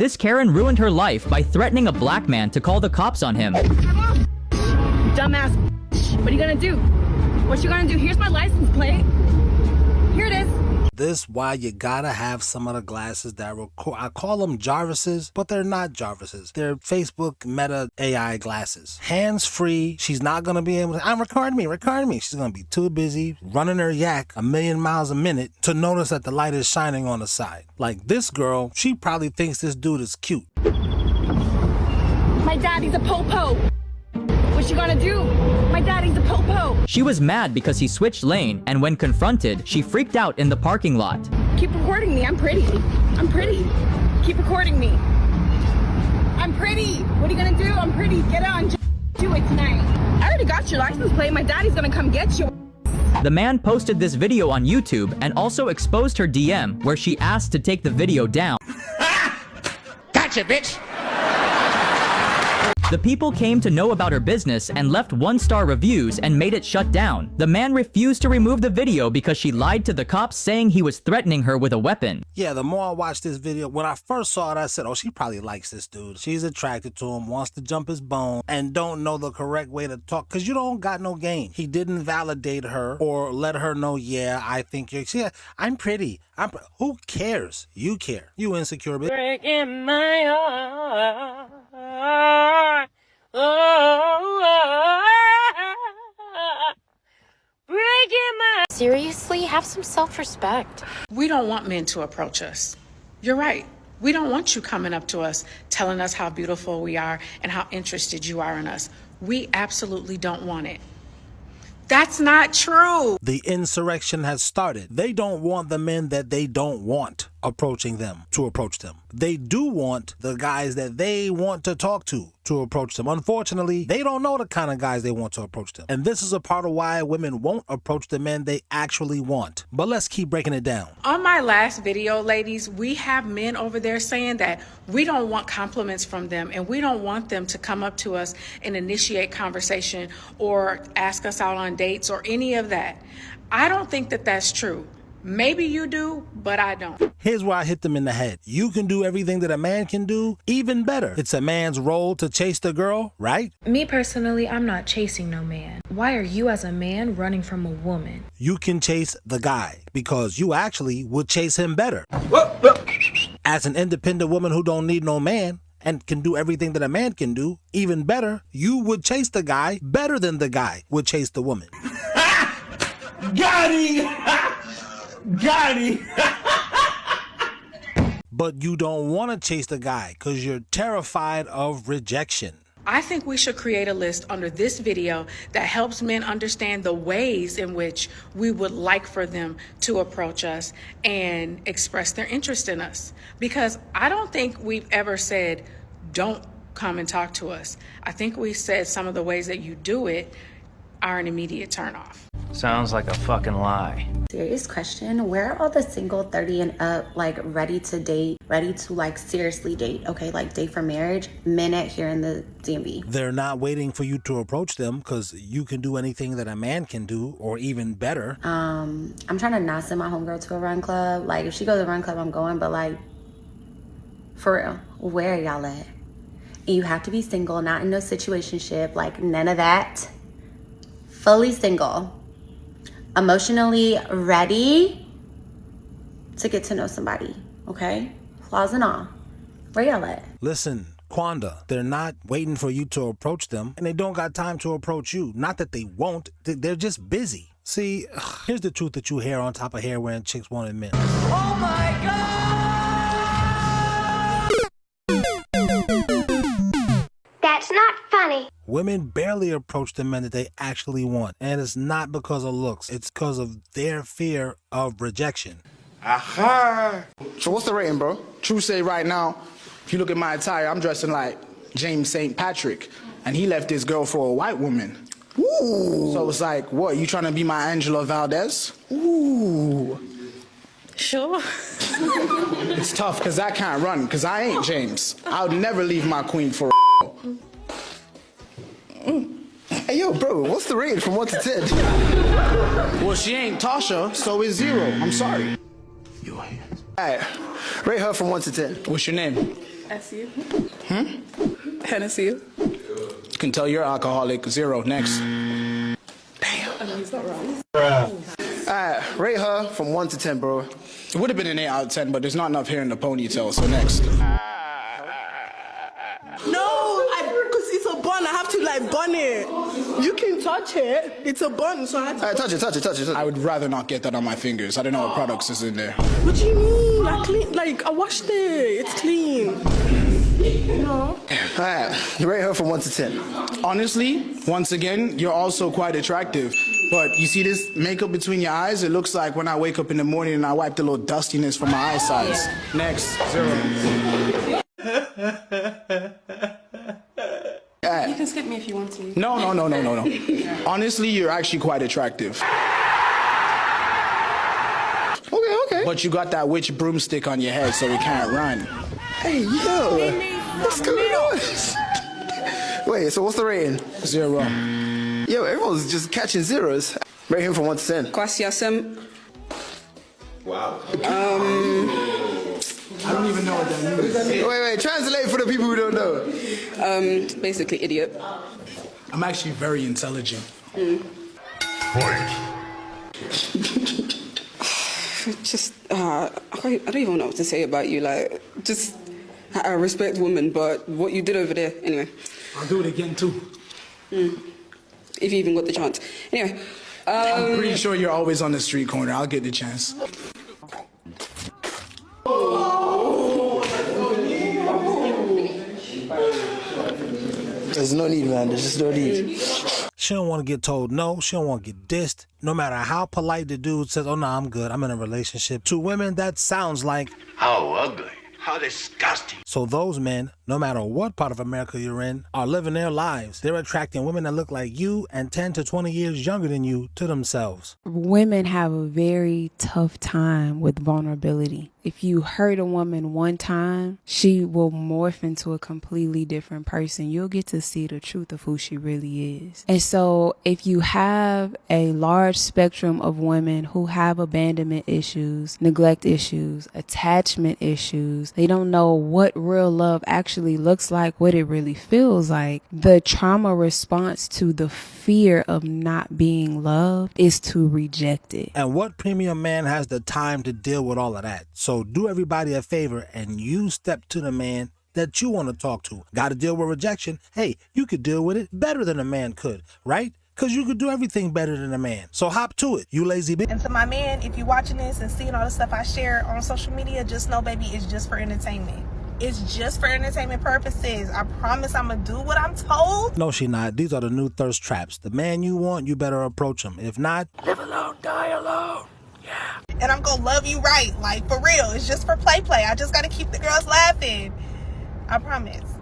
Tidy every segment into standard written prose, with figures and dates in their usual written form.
This Karen ruined her life by threatening a black man to call the cops on him. Dumbass. What are you gonna do? What you gonna do? Here's my license plate. Here it is. This why you gotta have some of the glasses that record. I call them Jarvises, but they're not Jarvises. They're Facebook Meta AI glasses. Hands-free. She's not gonna be able to, record me. She's gonna be too busy running her yak 1,000,000 miles a minute to notice that the light is shining on the side. Like this girl, she probably thinks this dude is cute. My daddy's a po-po. What you gonna do? My daddy's a po-po. She was mad because he switched lane, and when confronted, she freaked out in the parking lot. Keep recording me. I'm pretty. I'm pretty. Keep recording me. I'm pretty. What are you gonna do? I'm pretty. Get on. Do it tonight. I already got your license plate. My daddy's gonna come get you. The man posted this video on YouTube and also exposed her DM, where she asked to take the video down. Gotcha, bitch! The people came to know about her business and left 1-star reviews and made it shut down. The man refused to remove the video because she lied to the cops, saying he was threatening her with a weapon. Yeah, the more I watched this video, when I first saw it, I said, oh, she probably likes this dude. She's attracted to him, wants to jump his bone, and don't know the correct way to talk, because you don't got no game. He didn't validate her or let her know, yeah, I think you're, yeah, I'm pretty. Who cares? You care. You insecure bitch. Breaking my heart. Breaking my... Seriously, have some self-respect. We don't want men to approach us. You're right. We don't want you coming up to us, telling us how beautiful we are and how interested you are in us. We absolutely don't want it. That's not true. The insurrection has started. They don't want the men that they don't want approaching them to approach them. They do want the guys that they want to talk to approach them. Unfortunately, they don't know the kind of guys they want to approach them. And this is a part of why women won't approach the men they actually want. But let's keep breaking it down. On my last video, ladies, we have men over there saying that we don't want compliments from them and we don't want them to come up to us and initiate conversation or ask us out on dates or any of that. I don't think that that's true. Maybe you do, but I don't. Here's where I hit them in the head. You can do everything that a man can do, even better. It's a man's role to chase the girl, right? Me personally, I'm not chasing no man. Why are you as a man running from a woman? You can chase the guy because you actually would chase him better. As an independent woman who don't need no man and can do everything that a man can do, even better, you would chase the guy better than the guy would chase the woman. Got him! Got him! But you don't want to chase the guy because you're terrified of rejection. I think we should create a list under this video that helps men understand the ways in which we would like for them to approach us and express their interest in us. Because I don't think we've ever said, don't come and talk to us. I think we said some of the ways that you do it are an immediate turnoff. Sounds like a fucking lie. Serious question, where are all the single 30 and up, like ready to date, ready to like seriously date, okay, like date for marriage, men at here in the DMV? They're not waiting for you to approach them because you can do anything that a man can do or even better. I'm trying to not send my homegirl to a run club. Like if she goes to a run club, I'm going, but like for real, where are y'all at? And you have to be single, not in no situationship, like none of that. Fully single. Emotionally ready to get to know somebody, okay? Flaws and all. Where y'all at? Listen, Quanda, they're not waiting for you to approach them, and they don't got time to approach you. Not that they won't, they're just busy. See, here's the truth that you hear on top of hair wearing chicks won't admit. Oh my God! That's not funny. Women barely approach the men that they actually want, and it's not because of looks. It's because of their fear of rejection. Aha! So what's the rating, bro? True say right now, if you look at my attire, I'm dressing like James St. Patrick, and he left his girl for a white woman. Ooh! So it's like, what, you trying to be my Angela Valdez? Ooh! Sure. It's tough, because I can't run, because I ain't James. I would never leave my queen for a Hey, yo, bro, what's the rating from 1 to 10? Well, she ain't Tasha, so it's 0. I'm sorry. All right, rate her from 1 to 10. What's your name? SU. Hennessy. You can tell you're alcoholic. 0. Next. I know he's not wrong. Alright, rate her from 1 to 10, bro. It would have been an 8 out of 10, but there's not enough hair in the ponytail, so next. No, because it's a bun. I have to like bun it. You can touch it. It's a bun, so I have to. Alright, touch it. I would rather not get that on my fingers. I don't know what products is in there. What do you mean? I clean. Like I washed it. It's clean. No. Alright, rate her from 1 to 10. Honestly, once again, you're also quite attractive. But you see this makeup between your eyes? It looks like when I wake up in the morning and I wipe the little dustiness from my eyesides. Next, 0. You can skip me if you want to. No. Honestly, you're actually quite attractive. Okay. But you got that witch broomstick on your head, so it can't run. Hey, yo. What's going on? Wait, so what's the rating? 0. Yo, everyone's just catching zeros. Rate him from 1 to 10. Kwasiasem. Wow. I don't even know what that means. Wait, translate for the people who don't know. Basically idiot. I'm actually very intelligent. Just, I don't even know what to say about you. Like, just, I respect women, but what you did over there, anyway. I'll do it again too. If you even got the chance. Anyway. I'm pretty sure you're always on the street corner. I'll get the chance. There's no need, man. There's just no need. She don't want to get told no. She don't want to get dissed. No matter how polite the dude says, oh, no, I'm good. I'm in a relationship. To women, that sounds like... How ugly. How disgusting. So those men, no matter what part of America you're in, are living their lives. They're attracting women that look like you and 10 to 20 years younger than you to themselves. Women have a very tough time with vulnerability. If you hurt a woman one time, she will morph into a completely different person. You'll get to see the truth of who she really is. And so if you have a large spectrum of women who have abandonment issues, neglect issues, attachment issues, they don't know what real love actually looks like, what it really feels like. The trauma response to the fear of not being loved is to reject it. And what premium man has the time to deal with all of that? So do everybody a favor and you step to the man that you want to talk to. Got to deal with rejection? Hey, you could deal with it better than a man could, right? Because you could do everything better than a man. So hop to it, you lazy bitch. And to my man, if you're watching this and seeing all the stuff I share on social media, just know, baby, it's just for entertainment. It's just for entertainment purposes. I promise I'm going to do what I'm told. No, she not. These are the new thirst traps. The man you want, you better approach him. If not, live alone, die alone. Yeah. And I'm going to love you right. Like, for real. It's just for play. I just got to keep the girls laughing. I promise.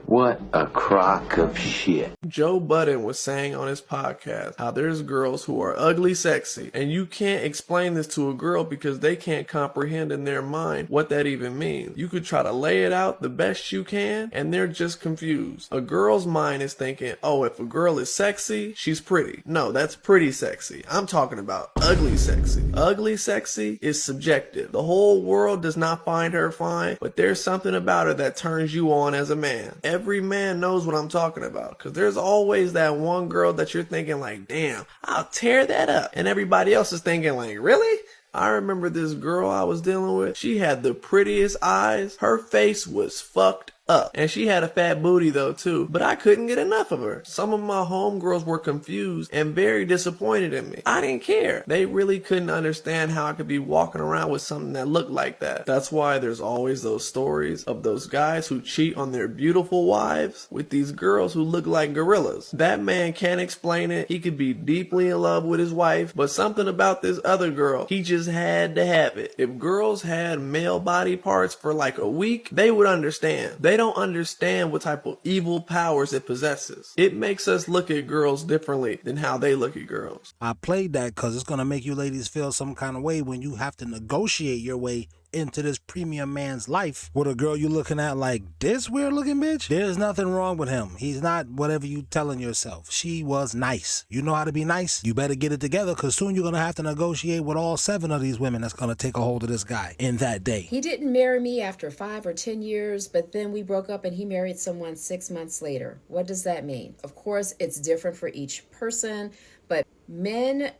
What a crock of shit. Joe Budden was saying on his podcast how there's girls who are ugly sexy, and you can't explain this to a girl because they can't comprehend in their mind what that even means. You could try to lay it out the best you can, and they're just confused. A girl's mind is thinking, oh, if a girl is sexy, she's pretty. No, that's pretty sexy. I'm talking about ugly sexy. Ugly sexy is subjective. The whole world does not find her fine, but there's something about her that turns you on as a man. Every man knows what I'm talking about, because there's always that one girl that you're thinking like, damn, I'll tear that up. And everybody else is thinking like, really? I remember this girl I was dealing with. She had the prettiest eyes. Her face was fucked up. And she had a fat booty though too, but I couldn't get enough of her. Some of my homegirls were confused and very disappointed in me. I didn't care. They really couldn't understand how I could be walking around with something that looked like that. That's why there's always those stories of those guys who cheat on their beautiful wives with these girls who look like gorillas. That man can't explain it. He could be deeply in love with his wife, but something about this other girl, he just had to have it. If girls had male body parts for like a week, they would understand. They don't understand what type of evil powers it possesses. It makes us look at girls differently than how they look at girls. I played that because it's going to make you ladies feel some kind of way when you have to negotiate your way into this premium man's life with a girl you looking at like this weird looking bitch, there's nothing wrong with him. He's not whatever you telling yourself. She was nice. You know how to be nice? You better get it together, because soon you're going to have to negotiate with all 7 of these women that's going to take a hold of this guy in that day. He didn't marry me after 5 or 10 years, but then we broke up and he married someone 6 months later. What does that mean? Of course, it's different for each person, but men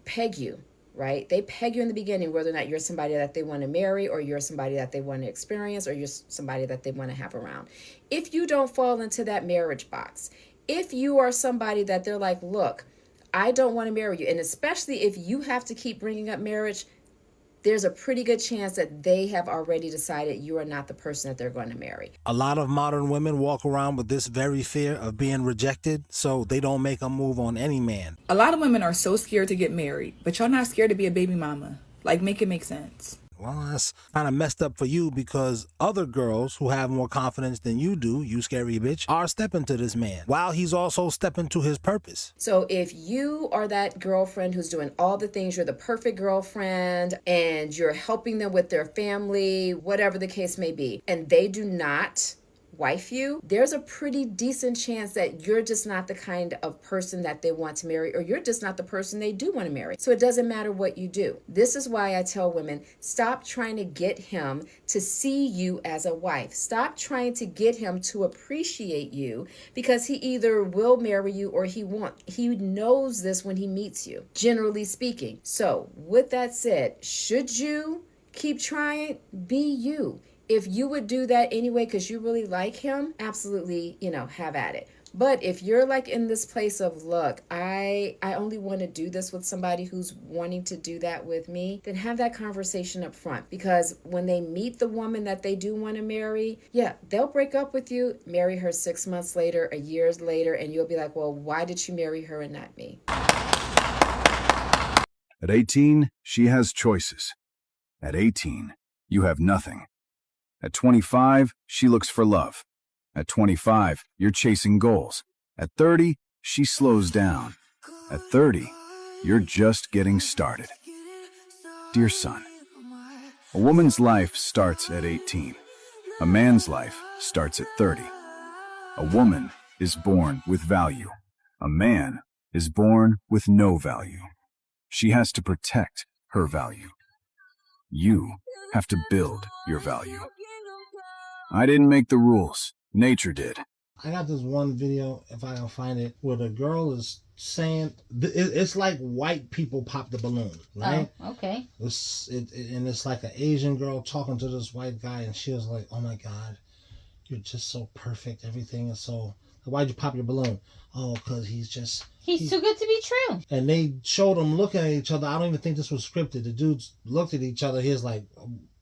peg you, right? They peg you in the beginning whether or not you're somebody that they want to marry, or you're somebody that they want to experience, or you're somebody that they want to have around. If you don't fall into that marriage box, if you are somebody that they're like, look, I don't want to marry you, and especially if you have to keep bringing up marriage, there's a pretty good chance that they have already decided you are not the person that they're going to marry. A lot of modern women walk around with this very fear of being rejected, so they don't make a move on any man. A lot of women are so scared to get married, but y'all not scared to be a baby mama. Like, make it make sense. Well, that's kind of messed up for you, because other girls who have more confidence than you do, you scary bitch, are stepping to this man while he's also stepping to his purpose. So if you are that girlfriend who's doing all the things, you're the perfect girlfriend, and you're helping them with their family, whatever the case may be, and they do not wife you, there's a pretty decent chance that you're just not the kind of person that they want to marry, or you're just not the person they do want to marry. So it doesn't matter what you do. This is why I tell women, stop trying to get him to see you as a wife. Stop trying to get him to appreciate you, because he either will marry you or he won't. He knows this when he meets you, generally speaking. So with that said, should you keep trying? Be you. If you would do that anyway because you really like him, absolutely, have at it. But if you're like in this place of, look, I only want to do this with somebody who's wanting to do that with me, then have that conversation up front. Because when they meet the woman that they do want to marry, yeah, they'll break up with you, marry her 6 months later, a year later, and you'll be like, well, why did you marry her and not me? At 18, she has choices. At 18, you have nothing. At 25, she looks for love. At 25, you're chasing goals. At 30, she slows down. At 30, you're just getting started. Dear son, a woman's life starts at 18. A man's life starts at 30. A woman is born with value. A man is born with no value. She has to protect her value. You have to build your value. I didn't make the rules. Nature did. I got this one video, if I can find it, where the girl is saying, it's like white people pop the balloon, right? Oh, okay. And it's like an Asian girl talking to this white guy, and she was like, oh my God, you're just so perfect. Everything is so... Why'd you pop your balloon? Oh, because he's too good to be true. And they showed them looking at each other. I don't even think this was scripted. The dudes looked at each other. He was like...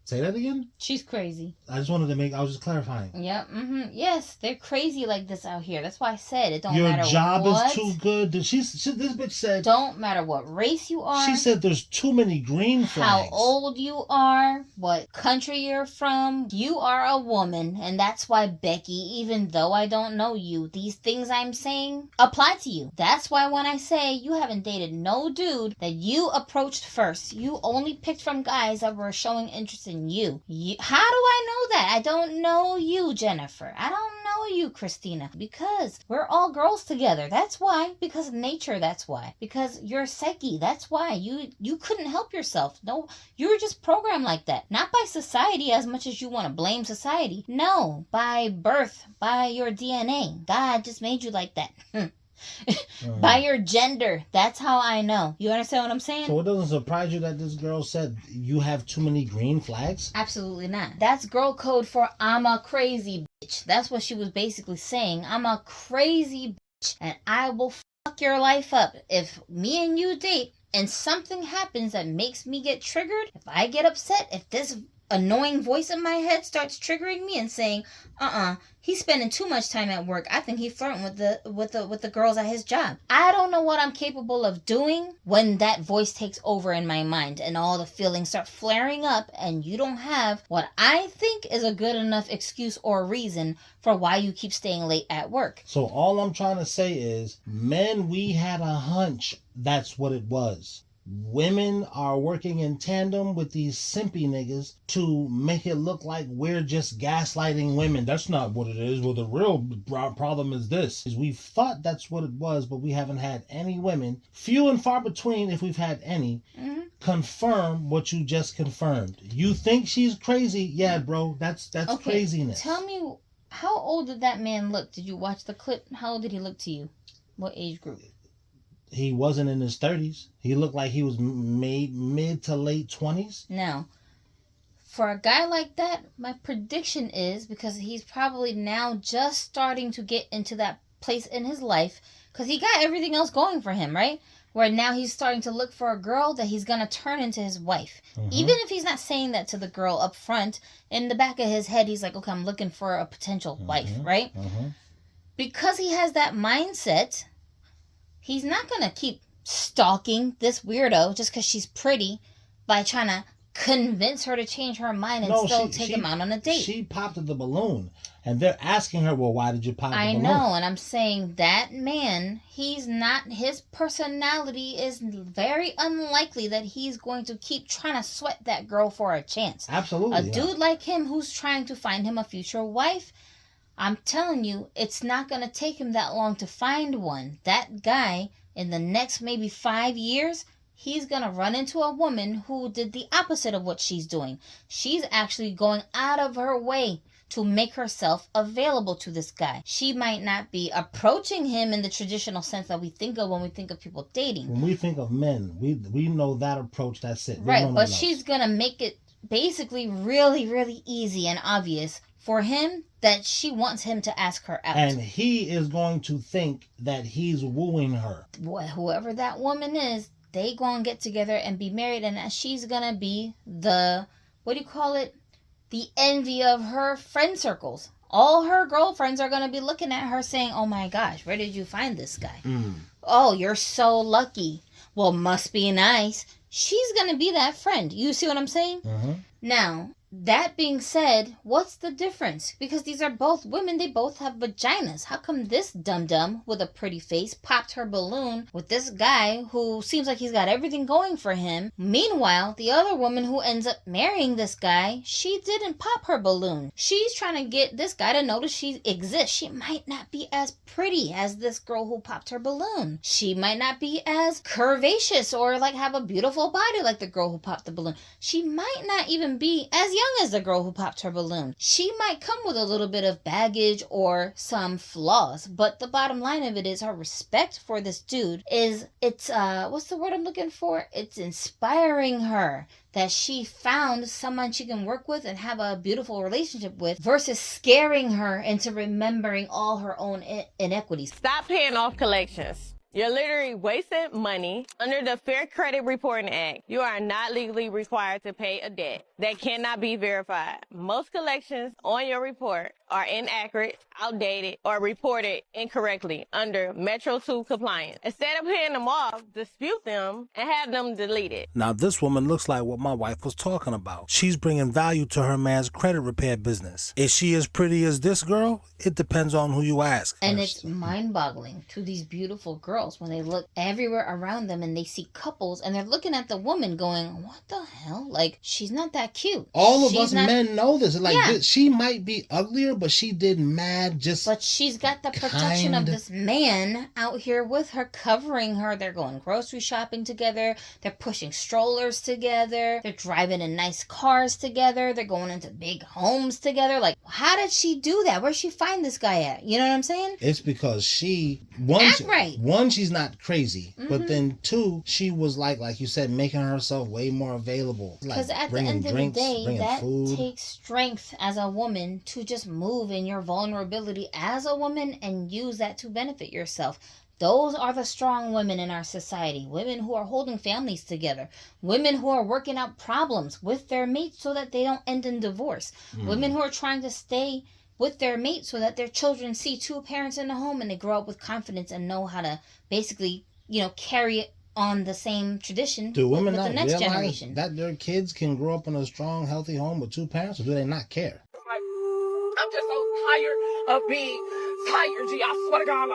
Say that again? She's crazy. I was just clarifying. Yep. Yes, they're crazy like this out here. That's why I said it don't Your matter what. Your job is too good. This bitch said... Don't matter what race you are. She said there's too many green flags. How old you are. What country you're from. You are a woman. And that's why, Becky, even though I don't know you, these things I'm saying apply to you. That's why when I say you haven't dated no dude that you approached first. You only picked from guys that were showing interest in you. How do I know that? I don't know you, Jennifer. I don't know you, Christina. Because we're all girls together. That's why. Because of nature, that's why. Because your psyche, that's why. You couldn't help yourself. No, you were just programmed like that. Not by society as much as you want to blame society. No, by birth, by your DNA. God just made you like that. By your gender. That's how I know. You understand what I'm saying? So it doesn't surprise you that this girl said you have too many green flags? Absolutely not. That's girl code for I'm a crazy bitch. That's what she was basically saying. I'm a crazy bitch and I will fuck your life up. If me and you date and something happens that makes me get triggered, if I get upset, if this annoying voice in my head starts triggering me and saying, he's spending too much time at work. I think he's flirting with the girls at his job. I don't know what I'm capable of doing when that voice takes over in my mind and all the feelings start flaring up and you don't have what I think is a good enough excuse or reason for why you keep staying late at work. So all I'm trying to say is, men, we had a hunch that's what it was. women are working in tandem with these simpy niggas to make it look like we're just gaslighting women. That's not what it is. Well, the real problem is this, is we thought that's what it was, but we haven't had any women, few and far between if we've had any, confirm what you just confirmed. You think she's crazy? Yeah, bro, that's Okay, craziness. Tell me, how old did that man look? Did you watch the clip? How old did he look to you? What age group? He wasn't in his 30s. He looked like he was mid to late 20s. Now, for a guy like that, my prediction is, because he's probably now just starting to get into that place in his life, because he got everything else going for him, right? Where now he's starting to look for a girl that he's going to turn into his wife. Even if he's not saying that to the girl up front, in the back of his head, he's like, okay, I'm looking for a potential wife, right? Because he has that mindset, he's not going to keep stalking this weirdo just because she's pretty by trying to convince her to change her mind and take him out on a date. She popped the balloon, and they're asking her, well, why did you pop the balloon? I know, and I'm saying that man, his personality is very unlikely that he's going to keep trying to sweat that girl for a chance. Absolutely. A dude like him who's trying to find him a future wife, I'm telling you, it's not going to take him that long to find one. That guy, in the next maybe 5 years, he's going to run into a woman who did the opposite of what she's doing. She's actually going out of her way to make herself available to this guy. She might not be approaching him in the traditional sense that we think of when we think of people dating. When we think of men, we know that approach, that's it. Right, but she's going to make it basically really, really easy and obvious for him that she wants him to ask her out. And he is going to think that he's wooing her. Whoever that woman is, they gonna get together and be married, and she's gonna be the, the envy of her friend circles. All her girlfriends are gonna be looking at her saying, oh my gosh, where did you find this guy? Oh, you're so lucky. Well, must be nice. She's gonna be that friend. You see what I'm saying? Now, that being said, what's the difference? Because these are both women, they both have vaginas. How come this dum-dum with a pretty face popped her balloon with this guy who seems like he's got everything going for him? Meanwhile, the other woman who ends up marrying this guy, she didn't pop her balloon. She's trying to get this guy to notice she exists. She might not be as pretty as this girl who popped her balloon. She might not be as curvaceous or like have a beautiful body like the girl who popped the balloon. She might not even be as young as the girl who popped her balloon. She might come with a little bit of baggage or some flaws, but the bottom line of it is her respect for this dude is, what's the word I'm looking for? It's inspiring her that she found someone she can work with and have a beautiful relationship with, versus scaring her into remembering all her own inequities. Stop paying off collections. You're literally wasting money. Under the Fair Credit Reporting Act, you are not legally required to pay a debt that cannot be verified. Most collections on your report are inaccurate, outdated, or reported incorrectly under Metro 2 compliance. Instead of paying them off, dispute them and have them deleted. Now, this woman looks like what my wife was talking about. She's bringing value to her man's credit repair business. Is she as pretty as this girl? It depends on who you ask. And it's mind-boggling to these beautiful girls when they look everywhere around them and they see couples and they're looking at the woman going, what the hell? Like, she's not that cute. All of us men know this. Like, she might be uglier, but she did mad just. But she's got the protection of this man out here with her, covering her. They're going grocery shopping together. They're pushing strollers together. They're driving in nice cars together. They're going into big homes together. Like, how did she do that? Where'd she find this guy at? You know what I'm saying? It's because she she's not crazy, but then two, she was like you said, making herself way more available. Because at the end of the day, that takes strength as a woman to just move in your vulnerability as a woman and use that to benefit yourself. Those are the strong women in our society. Women who are holding families together. Women who are working out problems with their mates so that they don't end in divorce. Women who are trying to stay with their mate so that their children see two parents in the home and they grow up with confidence and know how to basically, carry it on the same tradition. Do women with not the next realize generation. that their kids can grow up in a strong, healthy home with two parents, or do they not care? I'm just so tired of being tired, G. I swear to God,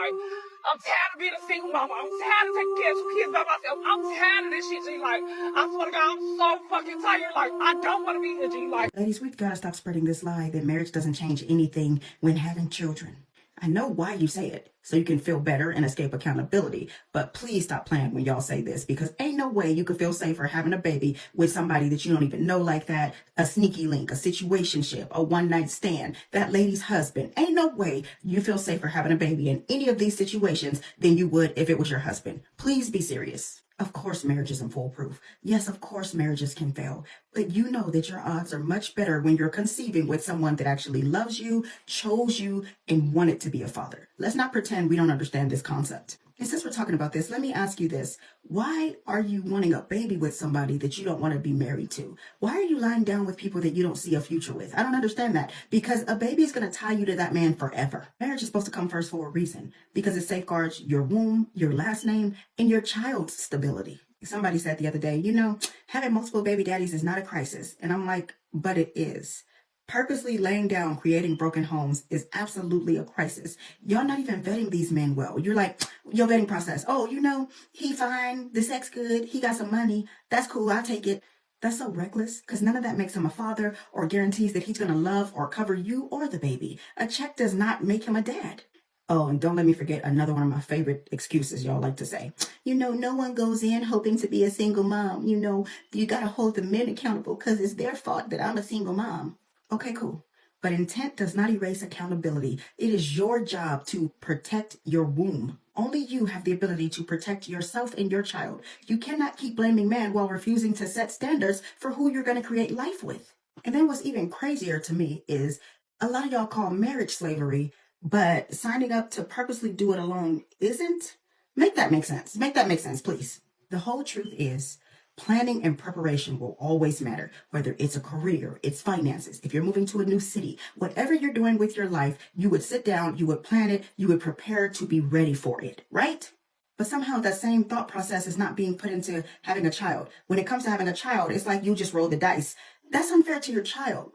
I'm tired of being a single mama. I'm tired of taking care of 2 kids by myself. I'm tired of this shit, G. Like, I swear to God, I'm so fucking tired. Like, I don't want to be here, G. Like, ladies, we've got to stop spreading this lie that marriage doesn't change anything when having children. I know why you say it, so you can feel better and escape accountability. But please stop playing when y'all say this, because ain't no way you could feel safer having a baby with somebody that you don't even know like that, a sneaky link, a situationship, a one-night stand, that lady's husband. Ain't no way you feel safer having a baby in any of these situations than you would if it was your husband. Please be serious. Of course, marriage isn't foolproof. Yes, of course, marriages can fail. But you know that your odds are much better when you're conceiving with someone that actually loves you, chose you, and wanted to be a father. Let's not pretend we don't understand this concept. And since we're talking about this, let me ask you this. Why are you wanting a baby with somebody that you don't want to be married to? Why are you lying down with people that you don't see a future with? I don't understand that. Because a baby is going to tie you to that man forever. Marriage is supposed to come first for a reason. Because it safeguards your womb, your last name, and your child's stability. Somebody said the other day, you know, having multiple baby daddies is not a crisis. And I'm like, but it is. Purposely laying down, creating broken homes is absolutely a crisis. Y'all not even vetting these men well. You're like, your vetting process. Oh, you know, he fine. The sex good. He got some money. That's cool. I'll take it. That's so reckless, because none of that makes him a father or guarantees that he's going to love or cover you or the baby. A check does not make him a dad. Oh, and don't let me forget another one of my favorite excuses y'all like to say. You know, no one goes in hoping to be a single mom. You know, you got to hold the men accountable because it's their fault that I'm a single mom. Okay, cool. But intent does not erase accountability. It is your job to protect your womb. Only you have the ability to protect yourself and your child. You cannot keep blaming man while refusing to set standards for who you're going to create life with. And then what's even crazier to me is a lot of y'all call marriage slavery, but signing up to purposely do it alone isn't. Make that make sense. Make that make sense, please. The whole truth is, planning and preparation will always matter, whether it's a career, it's finances, if you're moving to a new city, whatever you're doing with your life, you would sit down, you would plan it, you would prepare to be ready for it, right? But somehow that same thought process is not being put into having a child. When it comes to having a child, it's like you just roll the dice. That's unfair to your child.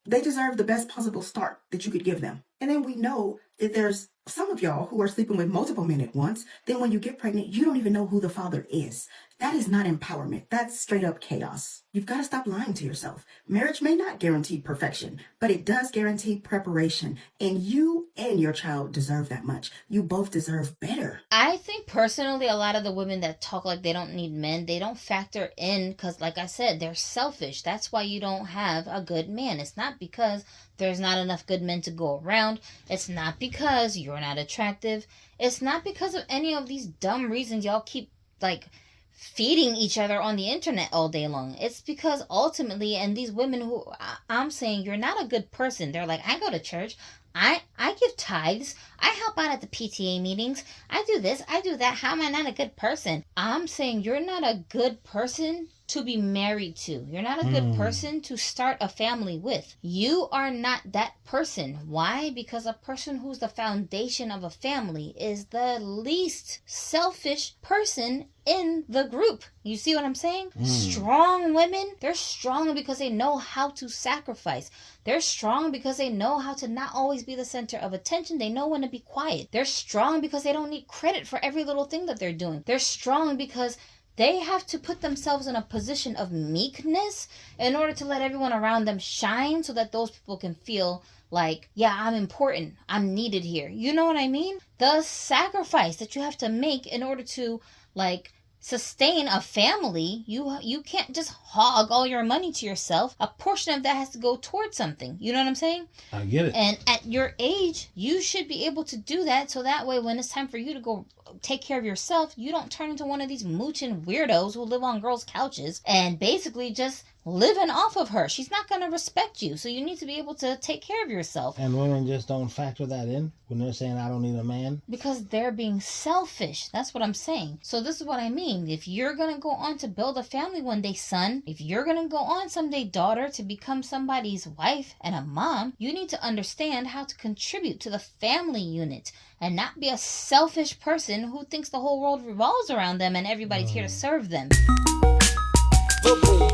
They deserve the best possible start that you could give them. And then we know that there's some of y'all who are sleeping with multiple men at once. Then when you get pregnant, you don't even know who the father is. That is not empowerment. That's straight up chaos. You've got to stop lying to yourself. Marriage may not guarantee perfection, but it does guarantee preparation. And you and your child deserve that much. You both deserve better. I think personally, a lot of the women that talk like they don't need men, they don't factor in because, like I said, they're selfish. That's why you don't have a good man. It's not because there's not enough good men to go around. It's not because you're not attractive. It's not because of any of these dumb reasons y'all keep, like, feeding each other on the internet all day long. It's because ultimately, and these women who I'm saying, you're not a good person. They're like, I go to church. I give tithes. I help out at the PTA meetings. I do this. I do that. How am I not a good person? I'm saying you're not a good person to be married to. You're not a good person to start a family with. You are not that person. Why? Because a person who's the foundation of a family is the least selfish person in the group. You see what I'm saying? Strong women, they're strong because they know how to sacrifice. They're strong because they know how to not always be the center of attention. They know when to be quiet. They're strong because they don't need credit for every little thing that they're doing. They're strong because they have to put themselves in a position of meekness in order to let everyone around them shine so that those people can feel like, yeah, I'm important. I'm needed here. You know what I mean? The sacrifice that you have to make in order to, like, sustain a family, you can't just hog all your money to yourself. A portion of that has to go towards something. You know what I'm saying? I get it. And at your age, you should be able to do that, so that way when it's time for you to go take care of yourself, you don't turn into one of these mooching weirdos who live on girls' couches and basically just living off of her. She's not going to respect you, so you need to be able to take care of yourself. And women just don't factor that in when they're saying, I don't need a man? Because they're being selfish. That's what I'm saying. So this is what I mean. If you're going to go on to build a family one day, son, if you're going to go on someday, daughter, to become somebody's wife and a mom, you need to understand how to contribute to the family unit and not be a selfish person who thinks the whole world revolves around them and everybody's here to serve them. Boom, boom,